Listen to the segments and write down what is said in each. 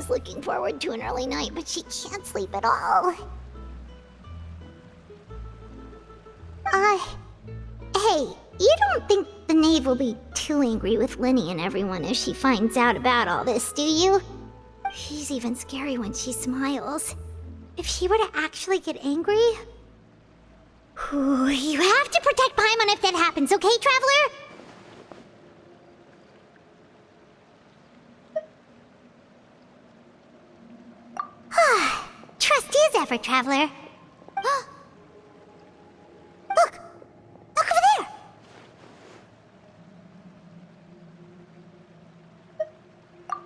Looking forward to an early night, but she can't sleep at all. Hey, you don't think the knave will be too angry with Lenny and everyone if she finds out about all this, do you? She's even scary when she smiles. If she were to actually get angry... you have to protect Paimon if that happens, okay, Traveler? Trust is ever, Traveler. Look! Look over there!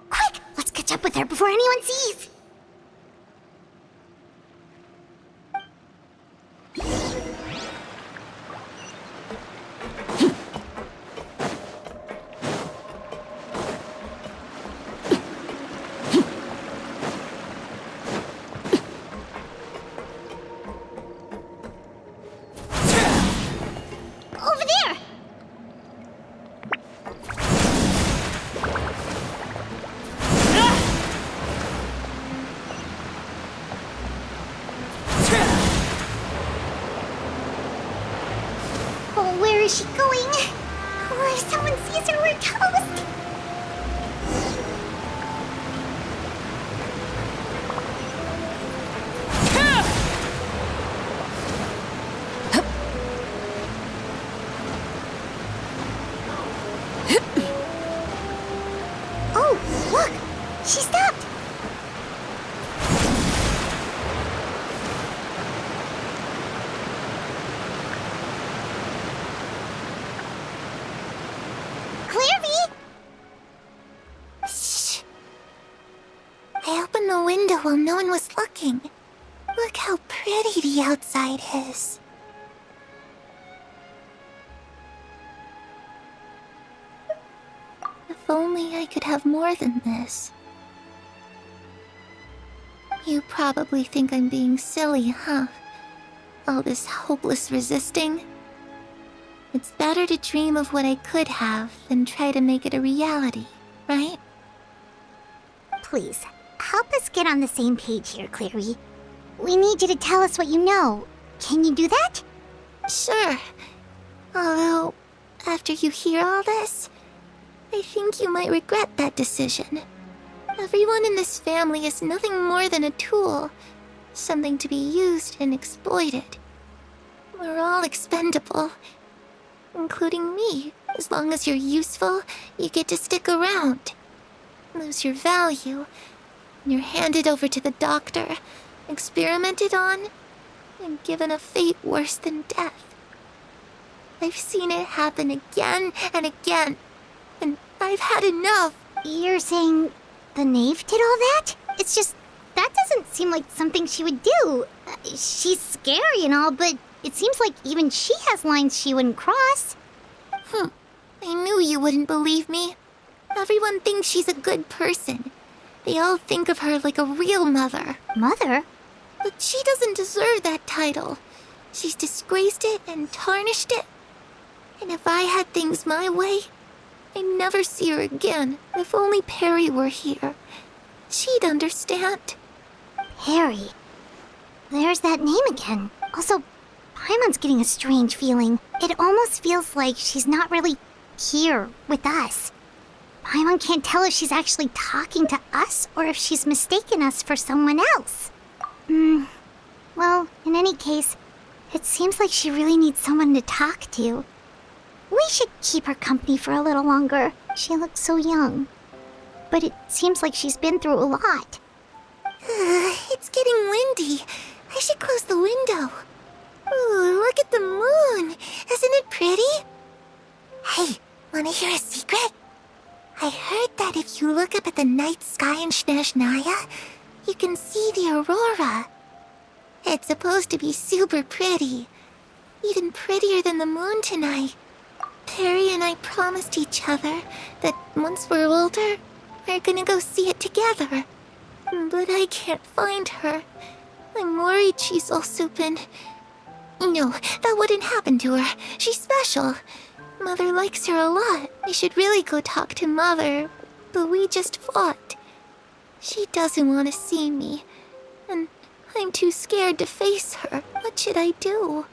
Quick! Let's catch up with her before anyone sees! Where is she going? Oh, if someone sees her, we're toast! Oh, look! She stopped! While no one was looking. Look how pretty the outside is. If only I could have more than this. You probably think I'm being silly, huh? All this hopeless resisting. It's better to dream of what I could have than try to make it a reality, right? Please. Help us get on the same page here, Clary. We need you to tell us what you know. Can you do that? Sure. Although, after you hear all this, I think you might regret that decision. Everyone in this family is nothing more than a tool. Something to be used and exploited. We're all expendable. Including me. As long as you're useful, you get to stick around. Lose your value. You're handed over to the doctor, experimented on, and given a fate worse than death. I've seen it happen again and again, and I've had enough. You're saying the knave did all that? It's just, that doesn't seem like something she would do. She's scary and all, but it seems like even she has lines she wouldn't cross. I knew you wouldn't believe me. Everyone thinks she's a good person. They all think of her like a real mother. Mother? But she doesn't deserve that title. She's disgraced it and tarnished it. And if I had things my way, I'd never see her again. If only Perry were here, she'd understand. Perry? There's that name again. Also, Paimon's getting a strange feeling. It almost feels like she's not really here with us. Paimon can't tell if she's actually talking to us or if she's mistaken us for someone else. Well, in any case, it seems like she really needs someone to talk to. We should keep her company for a little longer. She looks so young. But it seems like she's been through a lot. It's getting windy. I should close the window. Ooh, look at the moon. Isn't it pretty? Hey, wanna hear a secret? I heard that if you look up at the night sky in Snezhnaya, you can see the aurora. It's supposed to be super pretty. Even prettier than the moon tonight. Perry and I promised each other that once we're older, we're gonna go see it together. But I can't find her. I'm worried she's also been... No, that wouldn't happen to her. She's special. Mother likes her a lot. We should really go talk to Mother. But we just fought. She doesn't want to see me. And I'm too scared to face her. What should I do?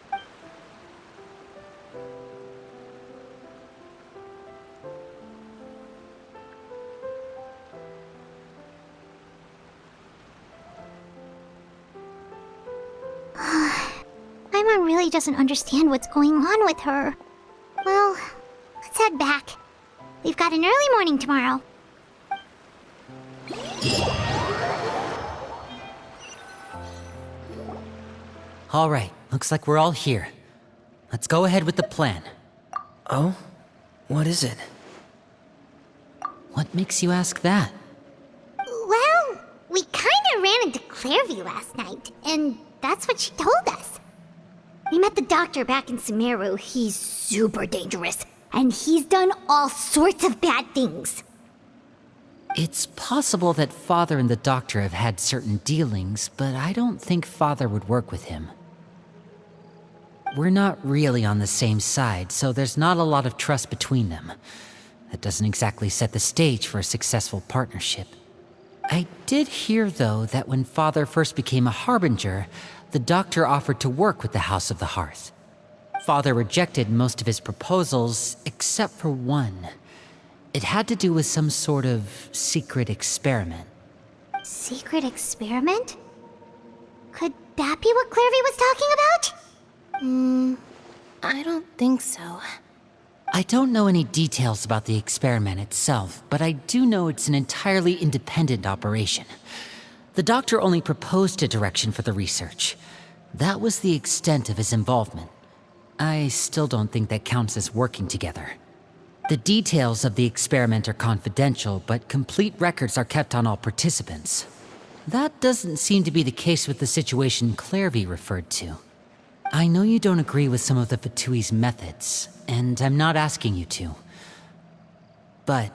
Paimon really doesn't understand what's going on with her. Well, let's head back. We've got an early morning tomorrow. All right, looks like we're all here. Let's go ahead with the plan. Oh? What is it? What makes you ask that? Well, we kinda ran into Clairvy last night, and that's what she told us. We met the doctor back in Sumeru. He's super dangerous, and he's done all sorts of bad things. It's possible that Father and the Doctor have had certain dealings, but I don't think Father would work with him. We're not really on the same side, so there's not a lot of trust between them. That doesn't exactly set the stage for a successful partnership. I did hear, though, that when Father first became a Harbinger, the Doctor offered to work with the House of the Hearth. Father rejected most of his proposals, except for one. It had to do with some sort of secret experiment. Secret experiment? Could that be what Clairvy was talking about? I don't think so. I don't know any details about the experiment itself, but I do know it's an entirely independent operation. The Doctor only proposed a direction for the research. That was the extent of his involvement. I still don't think that counts as working together. The details of the experiment are confidential, but complete records are kept on all participants. That doesn't seem to be the case with the situation Clairvy referred to. I know you don't agree with some of the Fatui's methods, and I'm not asking you to. But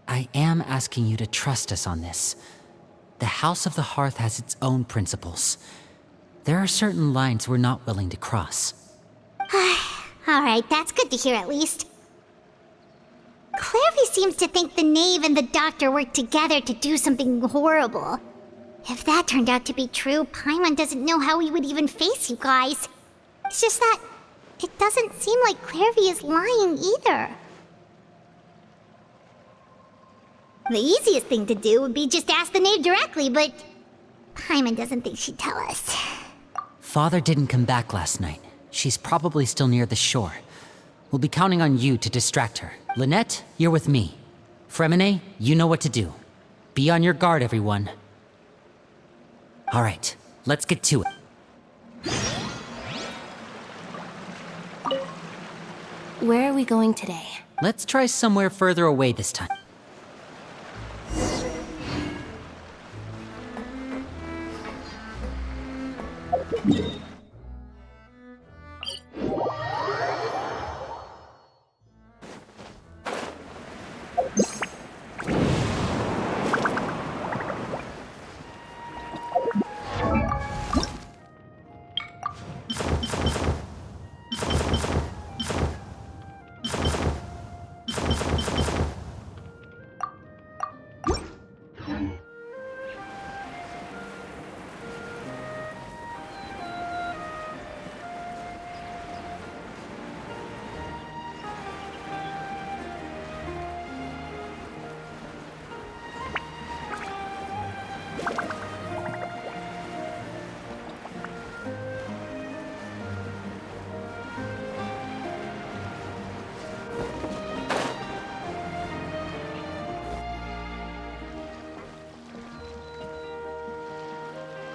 I am asking you to trust us on this. The House of the Hearth has its own principles. There are certain lines we're not willing to cross. Alright, that's good to hear at least. Clairvy seems to think the Knave and the Doctor worked together to do something horrible. If that turned out to be true, Paimon doesn't know how we would even face you guys. It's just that it doesn't seem like Clairvy is lying either. The easiest thing to do would be just ask the Knave directly, but Paimon doesn't think she'd tell us. Father didn't come back last night. She's probably still near the shore. We'll be counting on you to distract her. Lynette, you're with me. Fremine, you know what to do. Be on your guard, everyone. All right, let's get to it. Where are we going today? Let's try somewhere further away this time.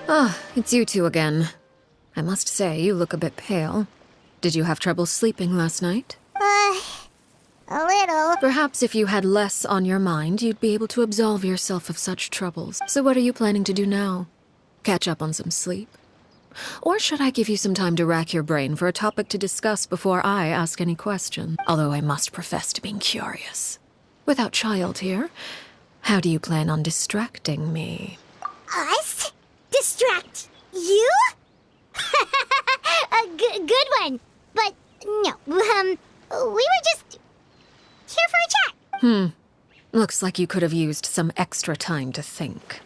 Ah, it's you two again. I must say, you look a bit pale. Did you have trouble sleeping last night? A little. Perhaps if you had less on your mind, you'd be able to absolve yourself of such troubles. So what are you planning to do now? Catch up on some sleep? Or should I give you some time to rack your brain for a topic to discuss before I ask any question? Although I must profess to being curious. Without child here, how do you plan on distracting me? Us? Distract you? A good one. But no, we were just here for a chat. Looks like you could have used some extra time to think.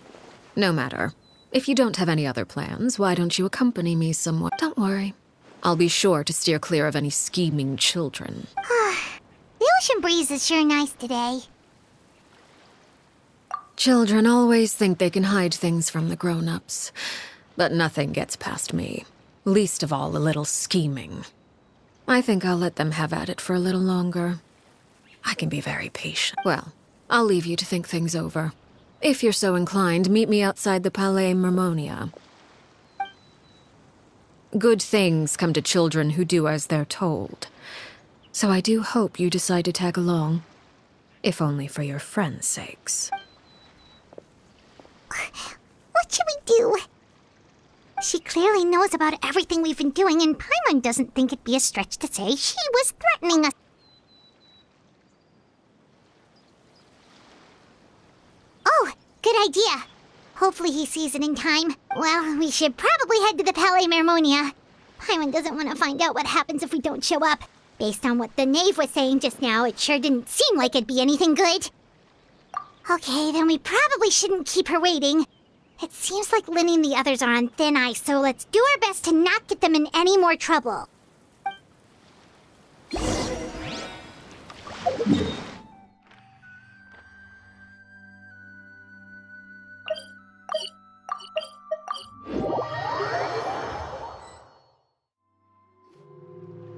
No matter. If you don't have any other plans, why don't you accompany me somewhere? Don't worry. I'll be sure to steer clear of any scheming children. The ocean breeze is sure nice today. Children always think they can hide things from the grown-ups. But nothing gets past me. Least of all a little scheming. I think I'll let them have at it for a little longer. I can be very patient. Well, I'll leave you to think things over. If you're so inclined, meet me outside the Palais Mermonia. Good things come to children who do as they're told. So I do hope you decide to tag along. If only for your friends' sakes. What should we do? She clearly knows about everything we've been doing, and Paimon doesn't think it'd be a stretch to say she was threatening us. Oh, good idea. Hopefully he sees it in time. Well, we should probably head to the Palais Mermonia. Paimon doesn't want to find out what happens if we don't show up. Based on what the knave was saying just now, it sure didn't seem like it'd be anything good. Okay, then we probably shouldn't keep her waiting. It seems like Linny and the others are on thin ice, so let's do our best to not get them in any more trouble.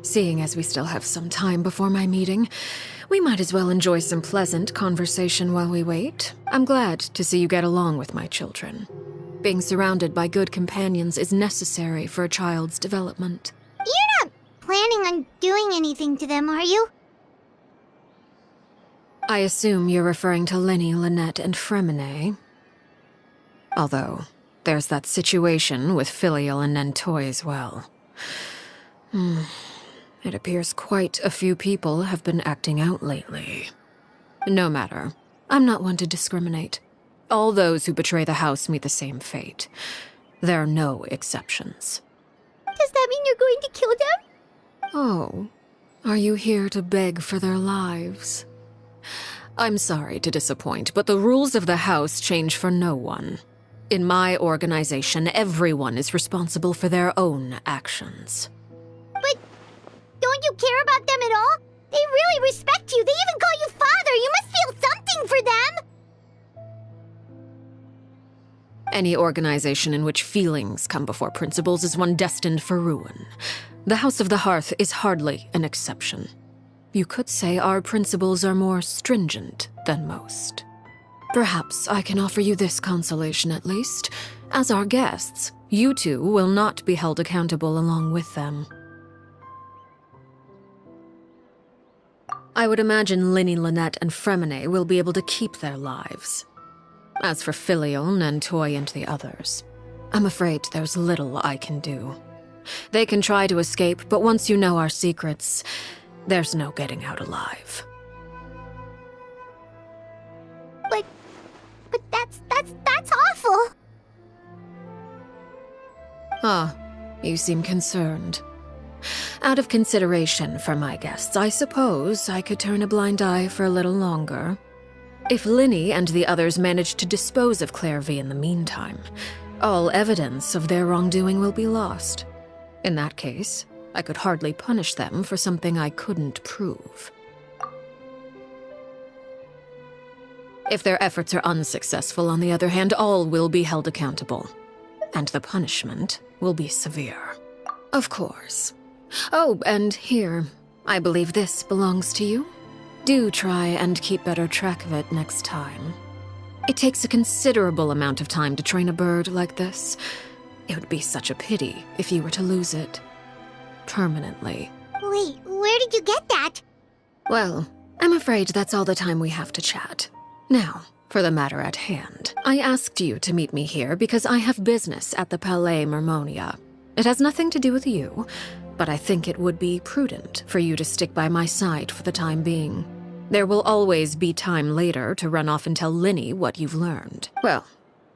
Seeing as we still have some time before my meeting, we might as well enjoy some pleasant conversation while we wait. I'm glad to see you get along with my children. Being surrounded by good companions is necessary for a child's development. You're not planning on doing anything to them, are you? I assume you're referring to Lenny, Lynette, and Fremine. Although, there's that situation with Filial and Nentoy as well. It appears quite a few people have been acting out lately. No matter. I'm not one to discriminate. All those who betray the house meet the same fate. There are no exceptions. Does that mean you're going to kill them? Oh, are you here to beg for their lives? I'm sorry to disappoint, but the rules of the house change for no one. In my organization, everyone is responsible for their own actions. But don't you care about them at all? They really respect you. They even call you father. You must feel something for them. Any organization in which feelings come before principles is one destined for ruin. The House of the Hearth is hardly an exception. You could say our principles are more stringent than most. Perhaps I can offer you this consolation at least. As our guests, you two will not be held accountable along with them. I would imagine Linny, Lynette, and Fremine will be able to keep their lives. As for Filial, Nentoy, and the others, I'm afraid there's little I can do. They can try to escape, but once you know our secrets, there's no getting out alive. But that's awful. Ah, you seem concerned. Out of consideration for my guests, I suppose I could turn a blind eye for a little longer. If Linny and the others manage to dispose of Clairvy in the meantime, all evidence of their wrongdoing will be lost. In that case, I could hardly punish them for something I couldn't prove. If their efforts are unsuccessful, on the other hand, all will be held accountable. And the punishment will be severe. Of course. Oh, and here, I believe this belongs to you. Do try and keep better track of it next time. It takes a considerable amount of time to train a bird like this, It would be such a pity if you were to lose it. Permanently. Wait, where did you get that? Well, I'm afraid that's all the time we have to chat. Now, for the matter at hand. I asked you to meet me here because I have business at the Palais Mermonia. It has nothing to do with you, but I think it would be prudent for you to stick by my side for the time being. There will always be time later to run off and tell Linny what you've learned. Well,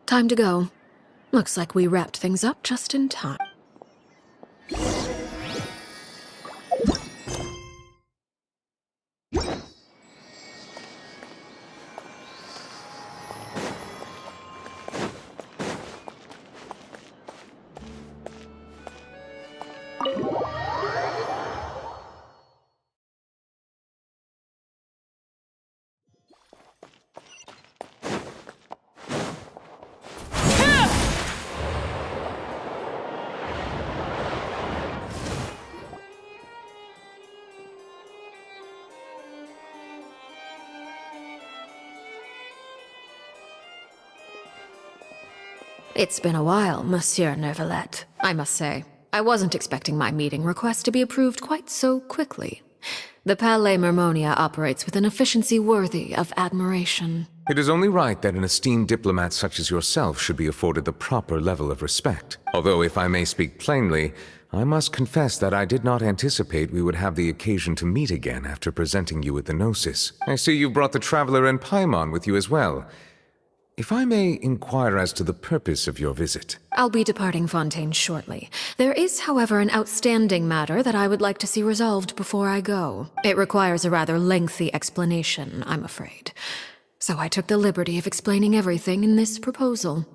time to go. Looks like we wrapped things up just in time. It's been a while, Monsieur Neuvillette, I must say. I wasn't expecting my meeting request to be approved quite so quickly. The Palais Mermonia operates with an efficiency worthy of admiration. It is only right that an esteemed diplomat such as yourself should be afforded the proper level of respect. Although, if I may speak plainly, I must confess that I did not anticipate we would have the occasion to meet again after presenting you with the Gnosis. I see you've brought the Traveler and Paimon with you as well. If I may inquire as to the purpose of your visit. I'll be departing Fontaine shortly. There is, however, an outstanding matter that I would like to see resolved before I go. It requires a rather lengthy explanation, I'm afraid. So I took the liberty of explaining everything in this proposal.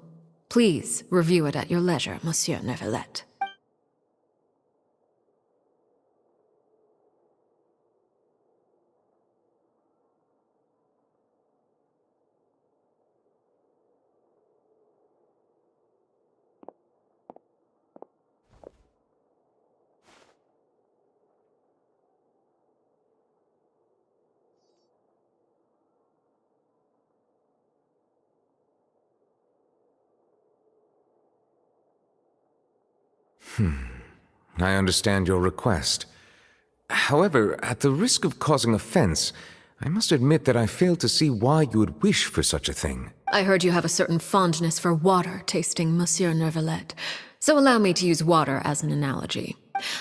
Please review it at your leisure, Monsieur Neuvillette. I understand your request. However, at the risk of causing offense, I must admit that I fail to see why you would wish for such a thing. I heard you have a certain fondness for water tasting, Monsieur Neuvillette, so allow me to use water as an analogy.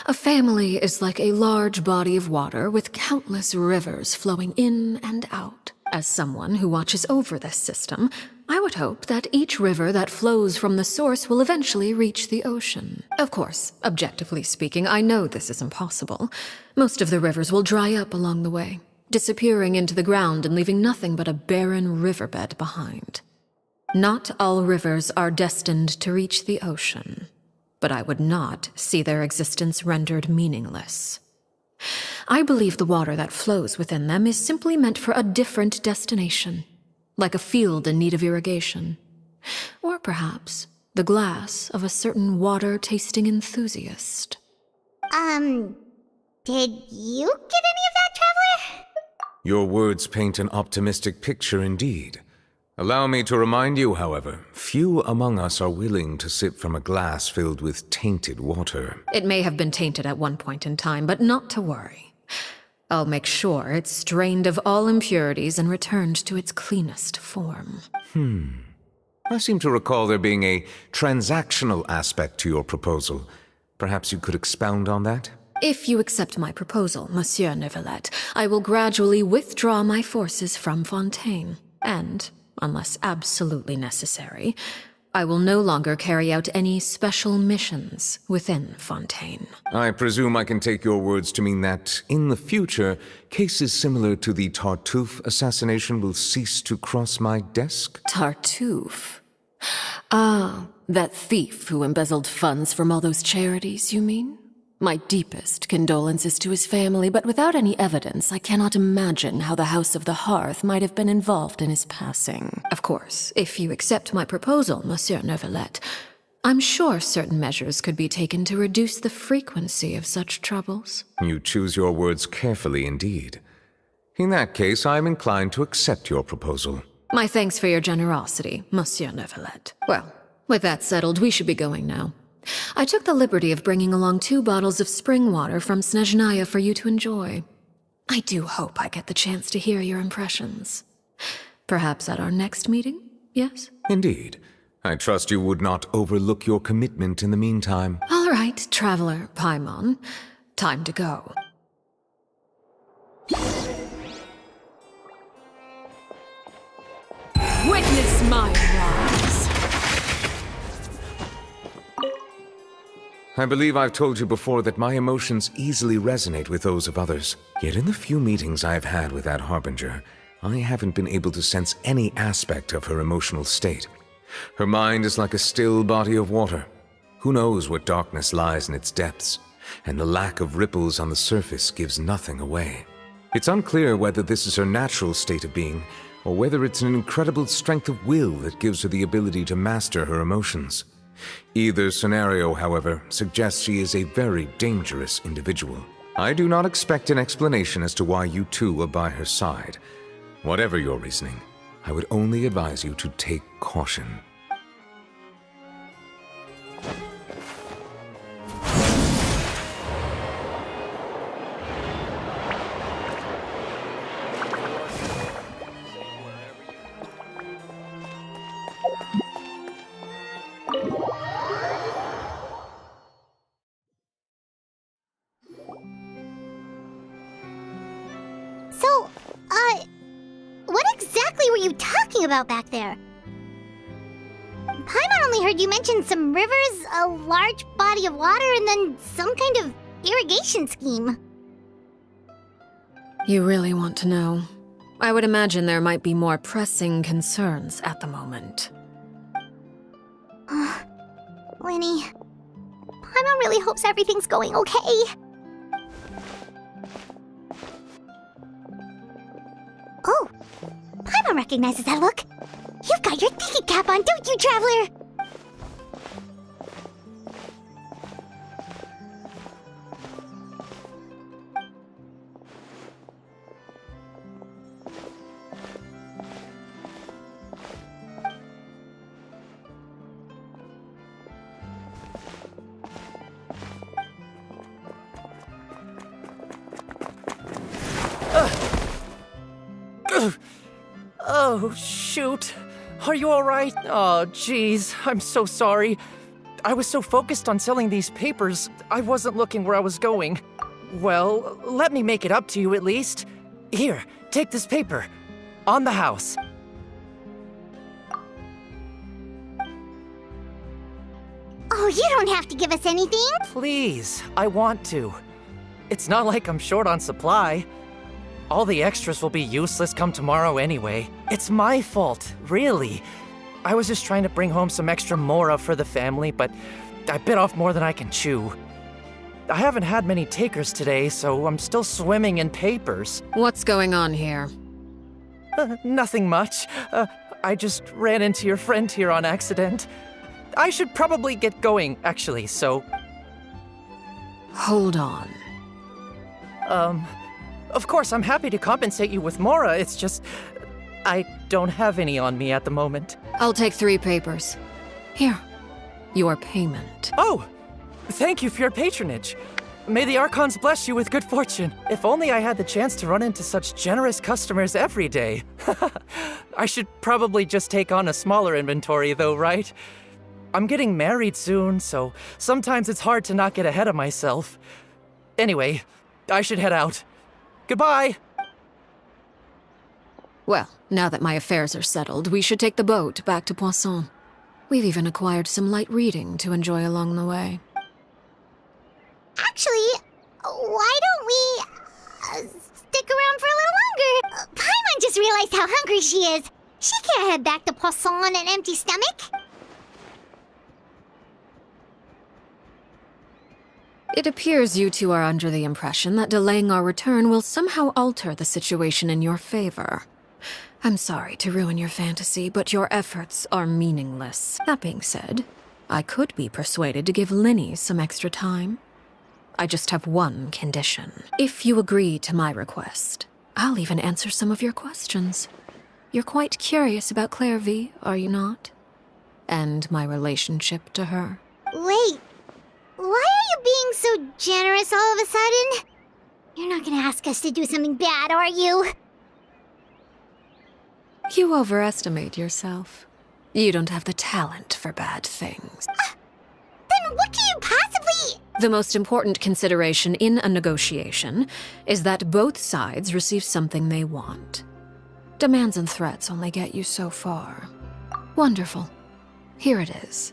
A family is like a large body of water with countless rivers flowing in and out. As someone who watches over this system, I would hope that each river that flows from the source will eventually reach the ocean. Of course, objectively speaking, I know this is impossible. Most of the rivers will dry up along the way, disappearing into the ground and leaving nothing but a barren riverbed behind. Not all rivers are destined to reach the ocean, but I would not see their existence rendered meaningless. I believe the water that flows within them is simply meant for a different destination, like a field in need of irrigation. Or perhaps the glass of a certain water-tasting enthusiast. Did you get any of that, Traveler? Your words paint an optimistic picture indeed. Allow me to remind you, however, few among us are willing to sip from a glass filled with tainted water. It may have been tainted at one point in time, but not to worry. I'll make sure it's strained of all impurities and returned to its cleanest form. I seem to recall there being a transactional aspect to your proposal. Perhaps you could expound on that? If you accept my proposal, Monsieur Neuvillette, I will gradually withdraw my forces from Fontaine, and, unless absolutely necessary, I will no longer carry out any special missions within Fontaine. I presume I can take your words to mean that, in the future, cases similar to the Tartuffe assassination will cease to cross my desk? Tartuffe? Ah, that thief who embezzled funds from all those charities, you mean? My deepest condolences to his family, but without any evidence, I cannot imagine how the House of the Hearth might have been involved in his passing. Of course, if you accept my proposal, Monsieur Neuvillette, I'm sure certain measures could be taken to reduce the frequency of such troubles. You choose your words carefully indeed. In that case, I am inclined to accept your proposal. My thanks for your generosity, Monsieur Neuvillette. Well, with that settled, we should be going now. I took the liberty of bringing along 2 bottles of spring water from Snezhnaya for you to enjoy. I do hope I get the chance to hear your impressions. Perhaps at our next meeting, yes? Indeed. I trust you would not overlook your commitment in the meantime. All right, Traveler Paimon. Time to go. Witness my rise! I believe I've told you before that my emotions easily resonate with those of others. Yet in the few meetings I've had with that Harbinger, I haven't been able to sense any aspect of her emotional state. Her mind is like a still body of water. Who knows what darkness lies in its depths, and the lack of ripples on the surface gives nothing away. It's unclear whether this is her natural state of being, or whether it's an incredible strength of will that gives her the ability to master her emotions. Either scenario, however, suggests she is a very dangerous individual. I do not expect an explanation as to why you two are by her side. Whatever your reasoning, I would only advise you to take caution. So, what exactly were you talking about back there? Paimon only heard you mention some rivers, a large body of water, and then some kind of irrigation scheme. You really want to know? I would imagine there might be more pressing concerns at the moment. Lenny, Paimon really hopes everything's going okay. Oh, Paimon recognizes that look. You've got your thinking cap on, don't you, Traveler? Oh, shoot. Are you alright? Oh, jeez. I'm so sorry. I was so focused on selling these papers, I wasn't looking where I was going. Well, let me make it up to you at least. Here, take this paper. On the house. Oh, you don't have to give us anything. Please, I want to. It's not like I'm short on supply. All the extras will be useless come tomorrow anyway. It's my fault, really. I was just trying to bring home some extra mora for the family, but I bit off more than I can chew. I haven't had many takers today, so I'm still swimming in papers. What's going on here? Nothing much. I just ran into your friend here on accident. I should probably get going, actually, so... Hold on. Of course, I'm happy to compensate you with mora, it's just... I don't have any on me at the moment. I'll take 3 papers. Here, your payment. Oh! Thank you for your patronage. May the Archons bless you with good fortune. If only I had the chance to run into such generous customers every day. I should probably just take on a smaller inventory though, right? I'm getting married soon, so sometimes it's hard to not get ahead of myself. Anyway, I should head out. Goodbye! Well, now that my affairs are settled, we should take the boat back to Poisson. We've even acquired some light reading to enjoy along the way. Actually, why don't we stick around for a little longer? Paimon just realized how hungry she is. She can't head back to Poisson on an empty stomach. It appears you two are under the impression that delaying our return will somehow alter the situation in your favor. I'm sorry to ruin your fantasy, but your efforts are meaningless. That being said, I could be persuaded to give Linny some extra time. I just have one condition. If you agree to my request, I'll even answer some of your questions. You're quite curious about Clairvy, are you not? And my relationship to her. Wait, Why are you being so generous all of a sudden? You're not gonna ask us to do something bad, are you? You overestimate yourself. You don't have the talent for bad things. Then what can you possibly... The most important consideration in a negotiation is that both sides receive something they want. Demands and threats only get you so far. Wonderful. Here it is.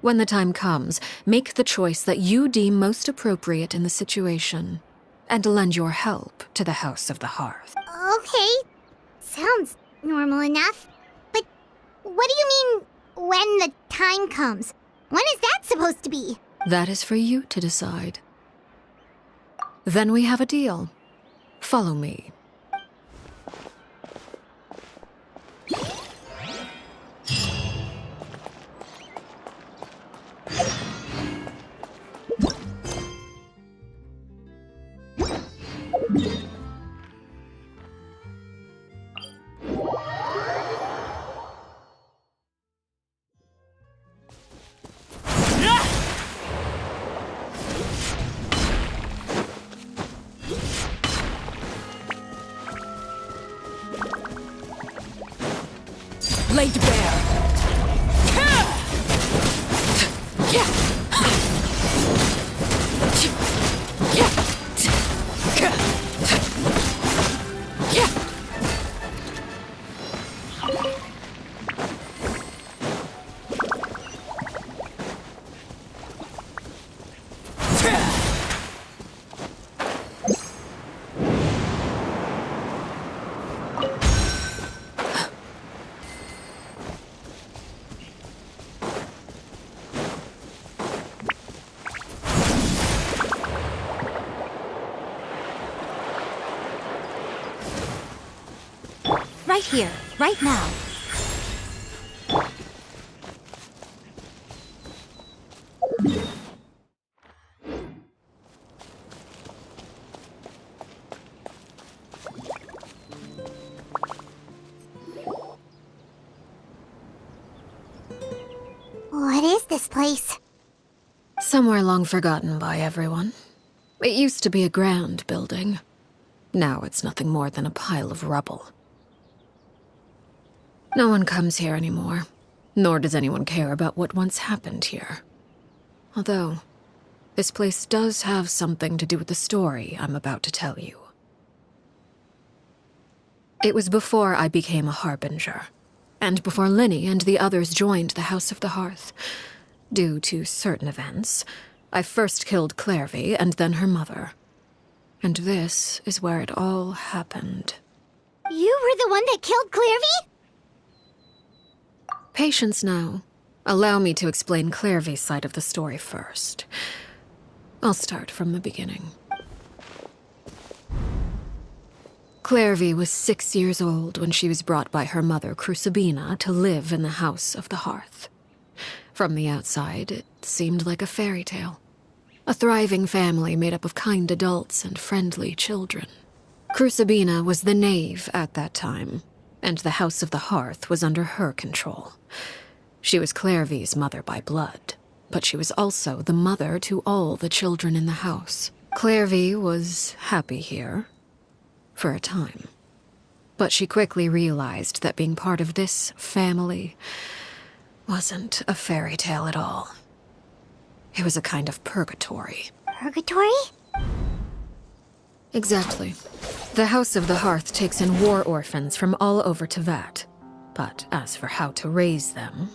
When the time comes, make the choice that you deem most appropriate in the situation, and lend your help to the House of the Hearth. Okay. Sounds normal enough. But what do you mean, when the time comes? When is that supposed to be? That is for you to decide. Then we have a deal. Follow me. Laid bare. Right here, right now. What is this place? Somewhere long forgotten by everyone. It used to be a grand building. Now it's nothing more than a pile of rubble. No one comes here anymore, nor does anyone care about what once happened here. Although, this place does have something to do with the story I'm about to tell you. It was before I became a Harbinger, and before Linny and the others joined the House of the Hearth. Due to certain events, I first killed Clairvy and then her mother. And this is where it all happened. You were the one that killed Clairvy? Patience now. Allow me to explain Clairvy's side of the story first. I'll start from the beginning. Clairvy was 6 years old when she was brought by her mother, Crucibina, to live in the House of the Hearth. From the outside, it seemed like a fairy tale. A thriving family made up of kind adults and friendly children. Crucibina was the knave at that time, and the House of the Hearth was under her control. She was Clairvy's mother by blood, but she was also the mother to all the children in the house. Clairvy was happy here, for a time. But she quickly realized that being part of this family wasn't a fairy tale at all. It was a kind of purgatory. Purgatory? Exactly. The House of the Hearth takes in war orphans from all over Teyvat. But as for how to raise them,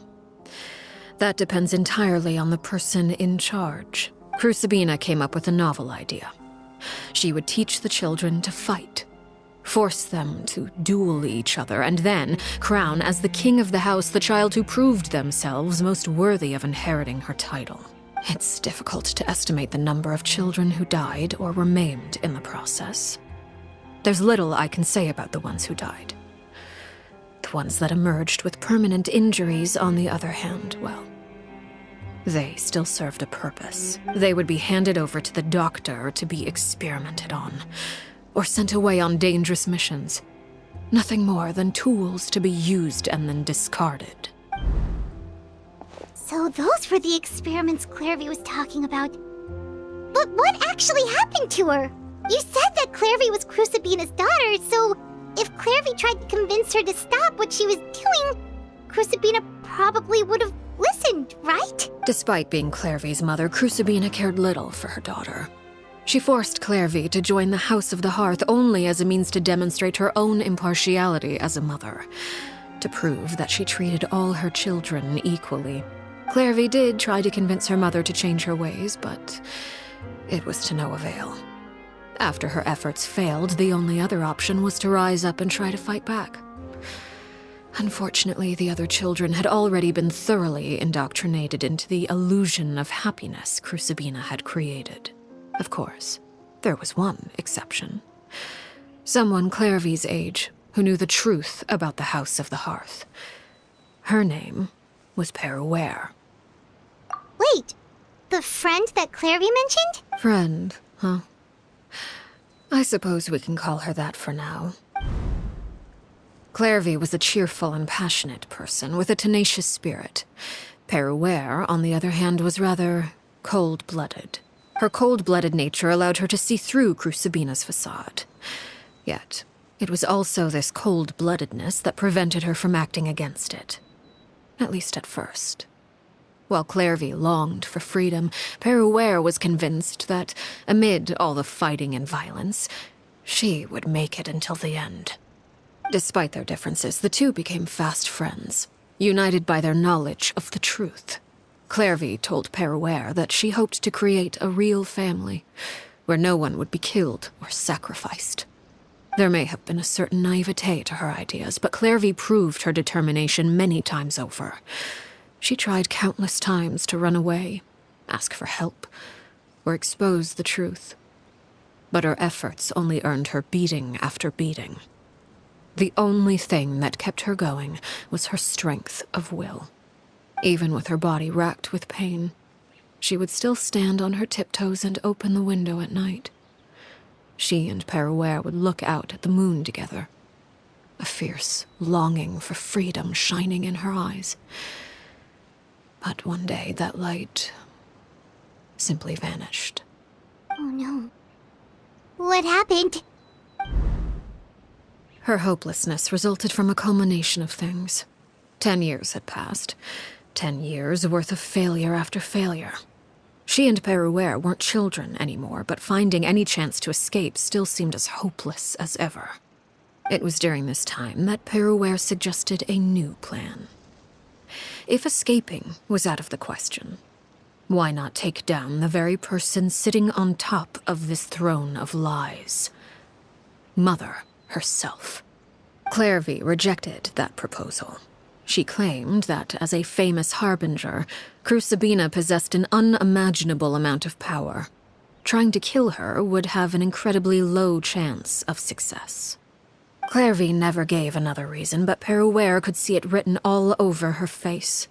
that depends entirely on the person in charge. Crucibina came up with a novel idea. She would teach the children to fight, force them to duel each other, and then crown as the king of the house the child who proved themselves most worthy of inheriting her title. It's difficult to estimate the number of children who died or were maimed in the process. There's little I can say about the ones who died. The ones that emerged with permanent injuries, on the other hand, well, they still served a purpose. They would be handed over to the doctor to be experimented on, or sent away on dangerous missions. Nothing more than tools to be used and then discarded. So those were the experiments Clairvy was talking about. But what actually happened to her? You said that Clairvy was Crucibina's daughter, so if Clairvy tried to convince her to stop what she was doing, Crucibina probably would have listened, right? Despite being Clairvy's mother, Crucibina cared little for her daughter. She forced Clairvy to join the House of the Hearth only as a means to demonstrate her own impartiality as a mother, to prove that she treated all her children equally. Clairvy did try to convince her mother to change her ways, but it was to no avail. After her efforts failed, the only other option was to rise up and try to fight back. Unfortunately, the other children had already been thoroughly indoctrinated into the illusion of happiness Crucibina had created. Of course, there was one exception. Someone Clairvy's age who knew the truth about the House of the Hearth. Her name was Peruere. Wait, the friend that Clairvy mentioned? Friend, huh? I suppose we can call her that for now. Clairvy was a cheerful and passionate person with a tenacious spirit. Peruere, on the other hand, was rather cold-blooded. Her cold-blooded nature allowed her to see through Crucibina's facade. Yet, it was also this cold-bloodedness that prevented her from acting against it. At least at first. While Clairvy longed for freedom, Peruere was convinced that, amid all the fighting and violence, she would make it until the end. Despite their differences, the two became fast friends, united by their knowledge of the truth. Clairvy told Peruere that she hoped to create a real family, where no one would be killed or sacrificed. There may have been a certain naivete to her ideas, but Clairvy proved her determination many times over. She tried countless times to run away, ask for help, or expose the truth. But her efforts only earned her beating after beating. The only thing that kept her going was her strength of will. Even with her body racked with pain, she would still stand on her tiptoes and open the window at night. She and Peruere would look out at the moon together, a fierce longing for freedom shining in her eyes. But one day, that light simply vanished. Oh no. What happened? Her hopelessness resulted from a culmination of things. 10 years had passed. 10 years worth of failure after failure. She and Peruere weren't children anymore, but finding any chance to escape still seemed as hopeless as ever. It was during this time that Peruere suggested a new plan. If escaping was out of the question, why not take down the very person sitting on top of this throne of lies? Mother herself. Clairvy rejected that proposal. She claimed that, as a famous harbinger, Crucibina possessed an unimaginable amount of power. Trying to kill her would have an incredibly low chance of success. Clairvy never gave another reason, but Peruere could see it written all over her face.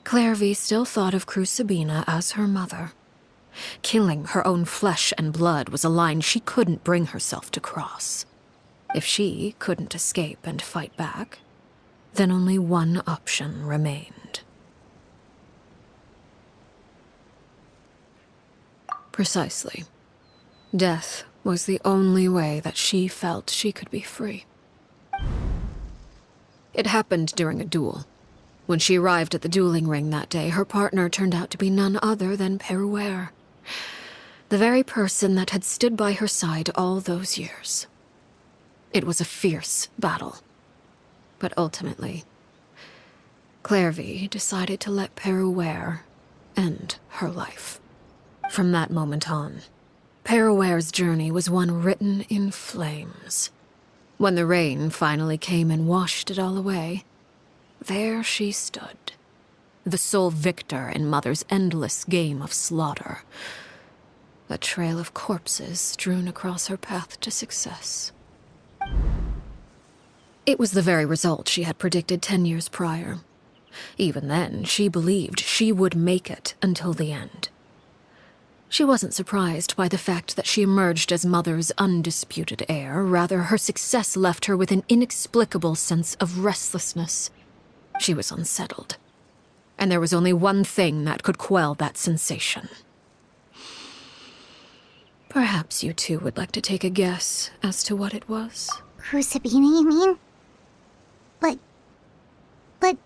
Clairvy still thought of Crucibina as her mother. Killing her own flesh and blood was a line she couldn't bring herself to cross. If she couldn't escape and fight back, then only one option remained. Precisely. Death was the only way that she felt she could be free. It happened during a duel. When she arrived at the dueling ring that day, her partner turned out to be none other than Peruere, the very person that had stood by her side all those years. It was a fierce battle. But ultimately, Clairvy decided to let Peruere end her life. From that moment on, Peruere's journey was one written in flames. When the rain finally came and washed it all away, there she stood, the sole victor in Mother's endless game of slaughter. A trail of corpses strewn across her path to success. It was the very result she had predicted 10 years prior. Even then, she believed she would make it until the end. She wasn't surprised by the fact that she emerged as Mother's undisputed heir. Rather, her success left her with an inexplicable sense of restlessness. She was unsettled. and there was only one thing that could quell that sensation. Perhaps you two would like to take a guess as to what it was? Crucibina, you mean? But...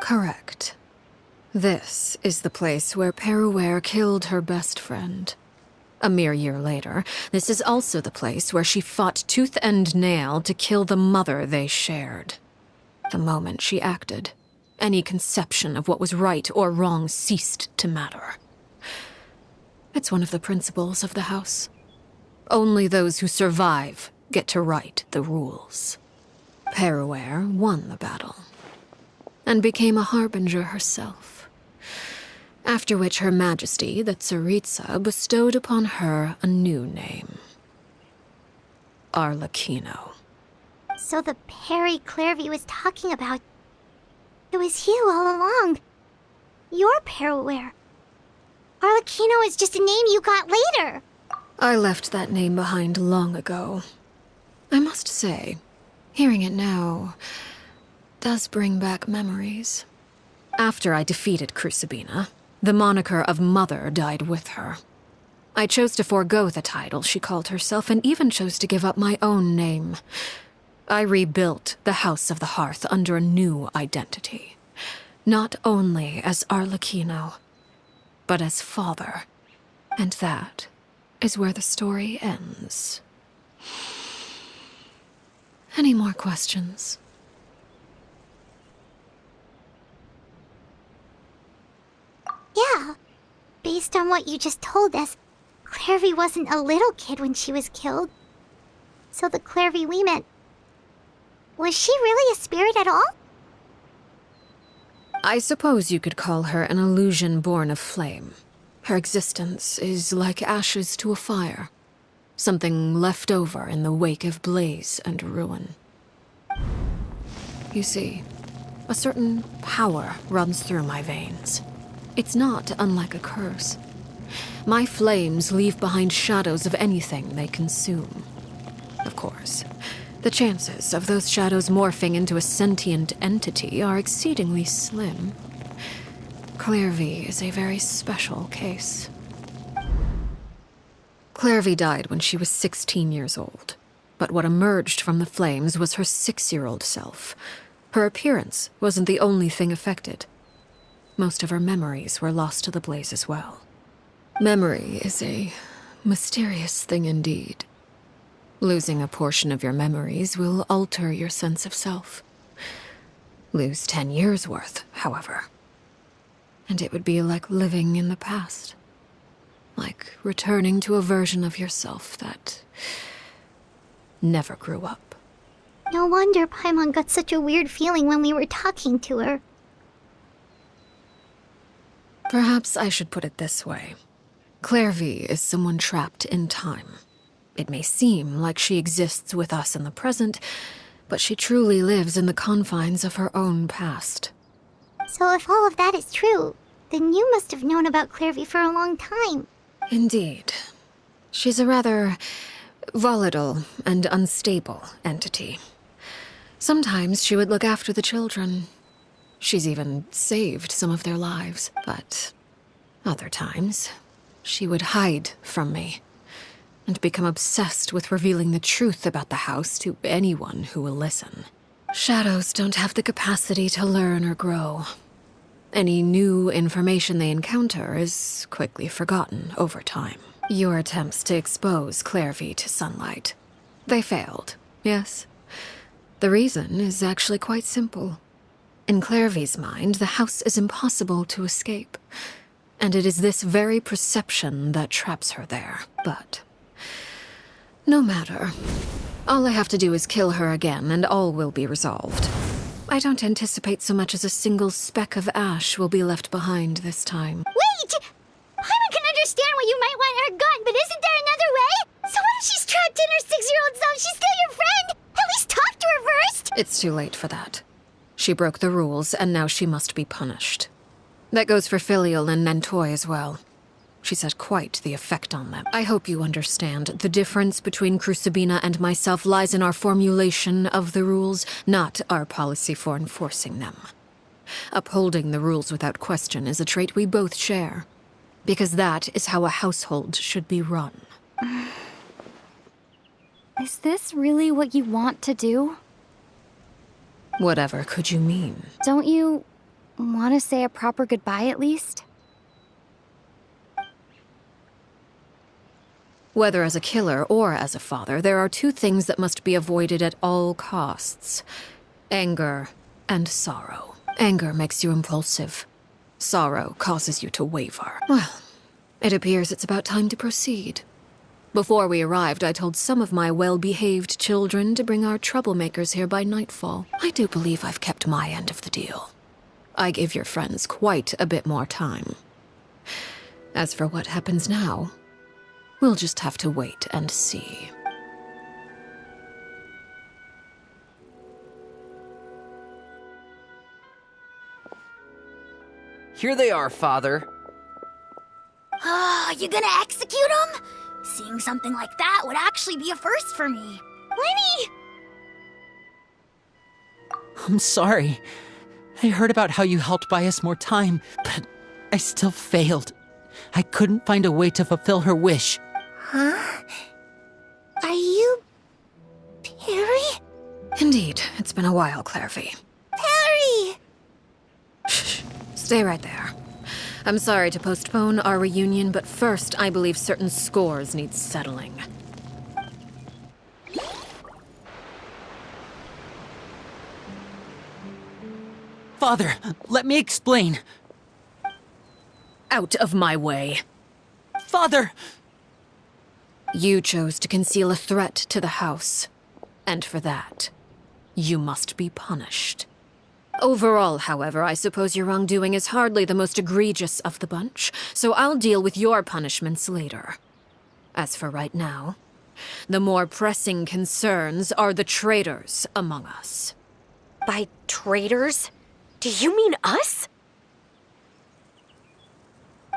Correct. This is the place where Peruere killed her best friend. A mere year later, this is also the place where she fought tooth and nail to kill the mother they shared. The moment she acted, any conception of what was right or wrong ceased to matter. It's one of the principles of the house. Only those who survive get to write the rules. Peruere won the battle, and became a harbinger herself. After which Her Majesty, the Tsaritsa, bestowed upon her a new name. Arlecchino. So the Perry Clairvy was talking about... It was you all along. You're Peruere. Arlecchino is just a name you got later. I left that name behind long ago. I must say, hearing it now does bring back memories. After I defeated Crucibina, the moniker of Mother died with her. I chose to forego the title she called herself, and even chose to give up my own name. I rebuilt the House of the Hearth under a new identity. Not only as Arlecchino, but as father. And that is where the story ends. Any more questions? Yeah. Based on what you just told us, Clairvy wasn't a little kid when she was killed. So the Clairvy we met... Was she really a spirit at all? I suppose you could call her an illusion born of flame. Her existence is like ashes to a fire. Something left over in the wake of blaze and ruin. You see, a certain power runs through my veins. It's not unlike a curse. My flames leave behind shadows of anything they consume. Of course, the chances of those shadows morphing into a sentient entity are exceedingly slim. Clairvy is a very special case. Clairvy died when she was 16 years old, but what emerged from the flames was her 6-year-old self. Her appearance wasn't the only thing affected. Most of her memories were lost to the blaze as well. Memory is a mysterious thing indeed. Losing a portion of your memories will alter your sense of self. Lose 10 years' worth, however, and it would be like living in the past. Like returning to a version of yourself that never grew up. No wonder Paimon got such a weird feeling when we were talking to her. Perhaps I should put it this way. Clairvy is someone trapped in time. It may seem like she exists with us in the present, but she truly lives in the confines of her own past. So if all of that is true, then you must have known about Clairvy for a long time. Indeed. She's a rather volatile and unstable entity. Sometimes she would look after the children. She's even saved some of their lives, but other times she would hide from me and become obsessed with revealing the truth about the house to anyone who will listen. Shadows don't have the capacity to learn or grow. Any new information they encounter is quickly forgotten over time. Your attempts to expose Clairvy to sunlight. They failed, yes. The reason is actually quite simple. In Clairvy's mind, the house is impossible to escape, and it is this very perception that traps her there. But no matter. All I have to do is kill her again, and all will be resolved. I don't anticipate so much as a single speck of ash will be left behind this time. Wait! Paimon can understand why you might want her gone, but isn't there another way? So what if she's trapped in her 6-year-old self? She's still your friend! At least talk to her first! It's too late for that. She broke the rules, and now she must be punished. That goes for Filial and Nantoy as well. She's had quite the effect on them. I hope you understand. The difference between Crucibina and myself lies in our formulation of the rules, not our policy for enforcing them. Upholding the rules without question is a trait we both share. Because that is how a household should be run. Is this really what you want to do? Whatever could you mean? Don't you want to say a proper goodbye at least? Whether as a killer or as a father, there are two things that must be avoided at all costs. Anger and sorrow. Anger makes you impulsive. Sorrow causes you to waver. Well, it appears it's about time to proceed. Before we arrived, I told some of my well-behaved children to bring our troublemakers here by nightfall. I do believe I've kept my end of the deal. I gave your friends quite a bit more time. As for what happens now, we'll just have to wait and see. Here they are, Father. You gonna execute him? Seeing something like that would actually be a first for me. Lenny! I'm sorry. I heard about how you helped buy us more time, but I still failed. I couldn't find a way to fulfill her wish. Huh? Are you... Perry? Indeed, it's been a while, Clairvy. Perry! Shh. Stay right there. I'm sorry to postpone our reunion, but first I believe certain scores need settling. Father, let me explain. Out of my way. Father! You chose to conceal a threat to the house, and for that, you must be punished. Overall, however, I suppose your wrongdoing is hardly the most egregious of the bunch, so I'll deal with your punishments later. As for right now, the more pressing concerns are the traitors among us. By traitors? Do you mean us?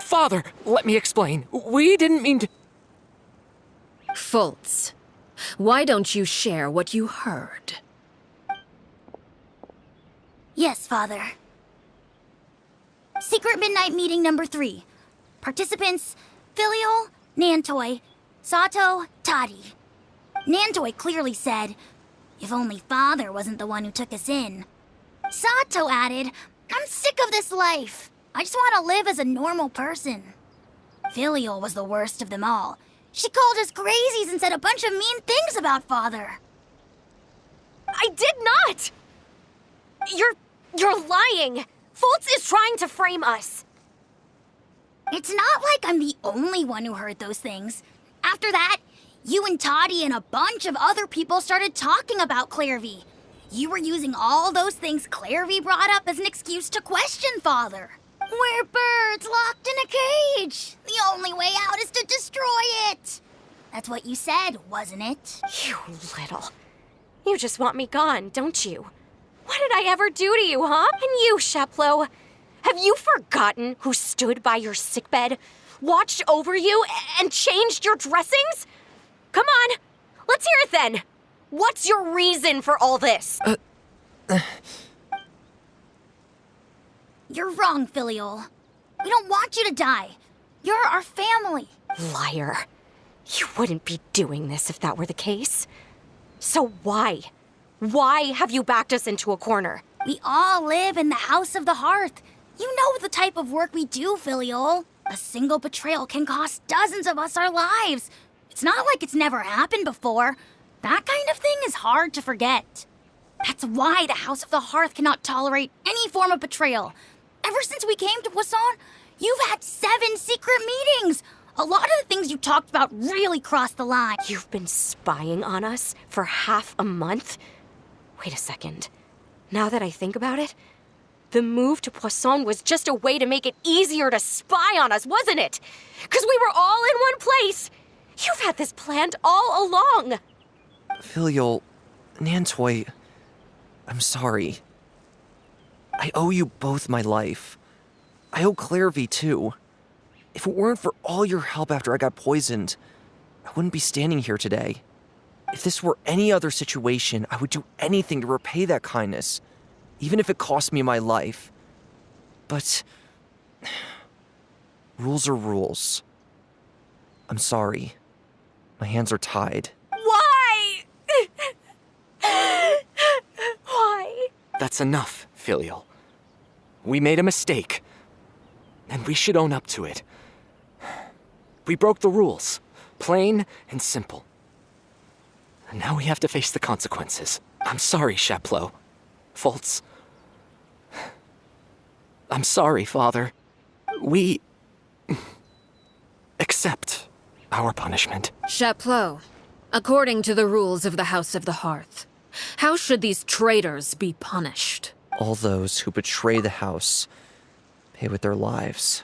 Father, let me explain. We didn't mean to... Fultz, why don't you share what you heard? Yes, Father. Secret Midnight Meeting number 3. Participants, Filial, Nantoy, Sato, Toddy. Nantoy clearly said, if only Father wasn't the one who took us in. Sato added, I'm sick of this life. I just want to live as a normal person. Filial was the worst of them all. She called us crazies and said a bunch of mean things about Father. I did not! You're lying! Fultz is trying to frame us. It's not like I'm the only one who heard those things. After that, you and Toddy and a bunch of other people started talking about Clairvy. You were using all those things Clairvy brought up as an excuse to question Father. We're birds locked in a cage. The only way out is to destroy it. That's what you said, wasn't it? You little... You just want me gone, don't you? What did I ever do to you, huh? And you, Sheplo, have you forgotten who stood by your sickbed, watched over you, and changed your dressings? Come on, let's hear it then. What's your reason for all this? You're wrong, Filial. We don't want you to die. You're our family. Liar. You wouldn't be doing this if that were the case. So why? Why have you backed us into a corner? We all live in the House of the Hearth. You know the type of work we do, Filial. A single betrayal can cost dozens of us our lives. It's not like it's never happened before. That kind of thing is hard to forget. That's why the House of the Hearth cannot tolerate any form of betrayal. Ever since we came to Poisson, you've had 7 secret meetings. A lot of the things you talked about really crossed the line. You've been spying on us for half a month? Wait a second. Now that I think about it, the move to Poisson was just a way to make it easier to spy on us, wasn't it? Because we were all in one place. You've had this planned all along. Filial, Nantoy, I'm sorry. I owe you both my life. I owe Clairvy too. If it weren't for all your help after I got poisoned, I wouldn't be standing here today. If this were any other situation, I would do anything to repay that kindness, even if it cost me my life. But rules are rules. I'm sorry. My hands are tied. Why? Why? That's enough, Filial. We made a mistake, and we should own up to it. We broke the rules, plain and simple. And now we have to face the consequences. I'm sorry, Chapleau. Foltz. I'm sorry, Father. We accept our punishment. Chapleau, according to the rules of the House of the Hearth, how should these traitors be punished? All those who betray the house pay with their lives.